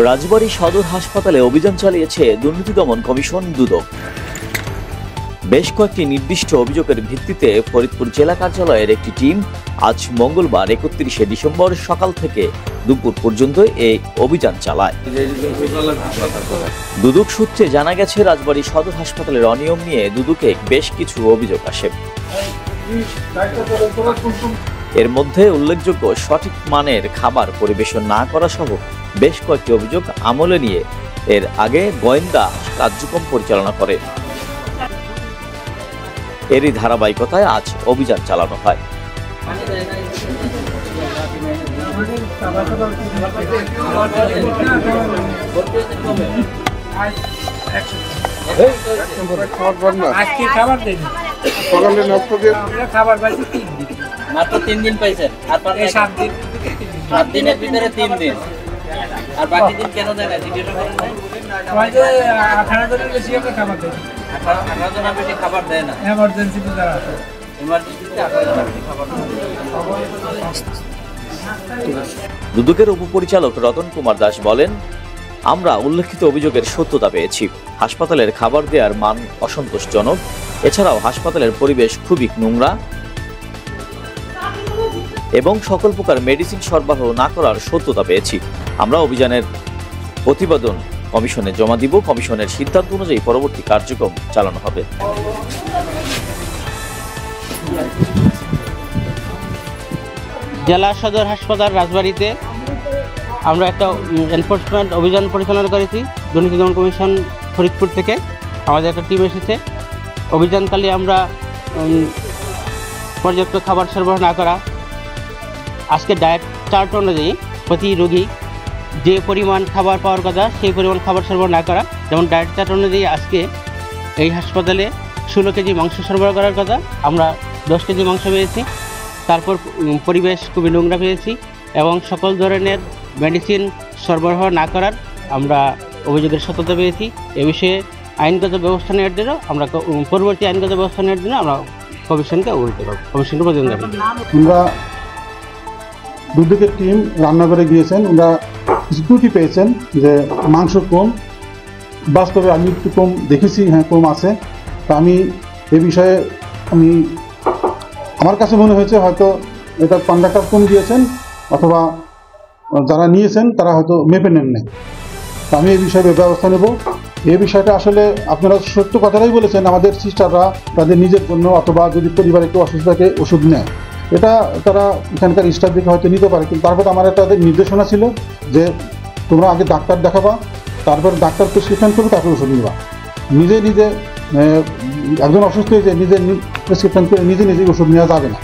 রাজবাড়ী সদর হাসপাতালে অভিযান চালিয়েছে দুর্নীতি দমন কমিশন দুদক। বেশ কয়েকটি নির্দিষ্ট অভিযোগের ভিত্তিতে ফরিদপুর জেলা কার্যালয়ের একটি টিম আজ মঙ্গলবার 31শে ডিসেম্বর সকাল থেকে দুপুর পর্যন্ত এই অভিযান চালায়। দুদক সূত্রে জানা গেছে, রাজবাড়ী সদর হাসপাতালের অনিয়ম নিয়ে দুদকে বেশ কিছু অভিযোগ আসে। এর মধ্যে উল্লেখযোগ্য সঠিক মানের খাবার পরিবেশন না করা সহ বেশ কয়েকটি অভিযোগ আমলে নিয়ে এর আগে গোয়েন্দা কার্যক্রম পরিচালনা করে। এরই ধারাবাহিকতায় আজ অভিযান চালানো হয়। মাত্র 3 দিন পাইছেন, আর 7 দিনের ভিতরে 3 দিন, আর বাকি দিন কেন দেয় না? 18 জনের বেশি আমরা খাবার দেয়। 18 জনের বেশি খাবার দেয় না। এমার্জেন্সিতে যারা আছে, ইমার্জেন্সিতে 18 জনের বেশি খাবার দেয়। দুদকের উপপরিচালক রতন কুমার দাস বলেন, আমরা উল্লেখিত অভিযোগের সত্যতা পেয়েছি। হাসপাতালের খাবার দেওয়ার মান অসন্তোষজনক। এছাড়াও হাসপাতালের পরিবেশ খুবই নোংরা এবং সকল প্রকার মেডিসিন সরবরাহ না করার সত্যতা পেয়েছি। আমরা অভিযানের প্রতিবেদন কমিশনে জমা দিব। কমিশনের সিদ্ধান্ত অনুযায়ী পরবর্তী কার্যক্রম চালানো হবে। জেলা সদর হাসপাতাল রাজবাড়ীতে আমরা একটা এনফোর্সমেন্ট অভিযান পরিচালনা করেছি। দুর্নীতি দমন কমিশন ফরিদপুর থেকে আমাদের একটা টিম এসেছে। অভিযানকালে আমরা পর্যাপ্ত খাবার সরবরাহ না করা, আজকে ডায়েট চার্ট অনুযায়ী প্রতি রোগী যে পরিমাণ খাবার পাওয়ার কথা সেই পরিমাণ খাবার সরবরাহ না করা। যেমন ডায়েট চার্ট অনুযায়ী আজকে এই হাসপাতালে 16 কেজি মাংস সরবরাহ করার কথা, আমরা 10 কেজি মাংস পেয়েছি। তারপর পরিবেশ খুবই নোংরা পেয়েছি এবং সকল ধরনের মেডিসিন সরবরাহ না করার আমরা অভিযোগের সত্যতা পেয়েছি। এ বিষয়ে আইনগত ব্যবস্থা নেওয়ার জন্য আমরা পরবর্তী আইনগত ব্যবস্থা নেওয়ার জন্য আমরা কমিশনকে অবহিত করব, কমিশনকে প্রতিবেদন দেব। আমরা দুদকের টিম রান্নাঘরে গিয়েছেন, ওরা কিছু ত্রুটি পেয়েছেন যে মাংস কম। বাস্তবে আমি একটু কম দেখেছি, হ্যাঁ কম আছে। তা আমি এ বিষয়ে আমার কাছে মনে হয়েছে হয়তো এটা কন্ডাক্টর কম দিয়েছেন অথবা যারা নিয়েছেন তারা হয়তো মেপে নেন নাই। তা আমি এই বিষয়ে ব্যবস্থা নেব। এই বিষয়টা আসলে আপনারা সত্য কথাটাই বলেছেন, আমাদের সিস্টাররা তাদের নিজের জন্য অথবা যদি পরিবারে কেউ অসুস্থ থাকে ওষুধ নেয়, এটা তারা এখানকার স্টাফ দেখে হয়তো নিতে পারে। কিন্তু তারপর আমার তাদের নির্দেশনা ছিল যে তোমরা আগে ডাক্তার দেখাবা, তারপর ডাক্তার প্রেসক্রিপশন করবে, তারপর ওষুধ নিবা। নিজে একজন অসুস্থ হয়েছে নিজে প্রেসক্রিপশন করে নিজে ওষুধ নেওয়া যাবে না।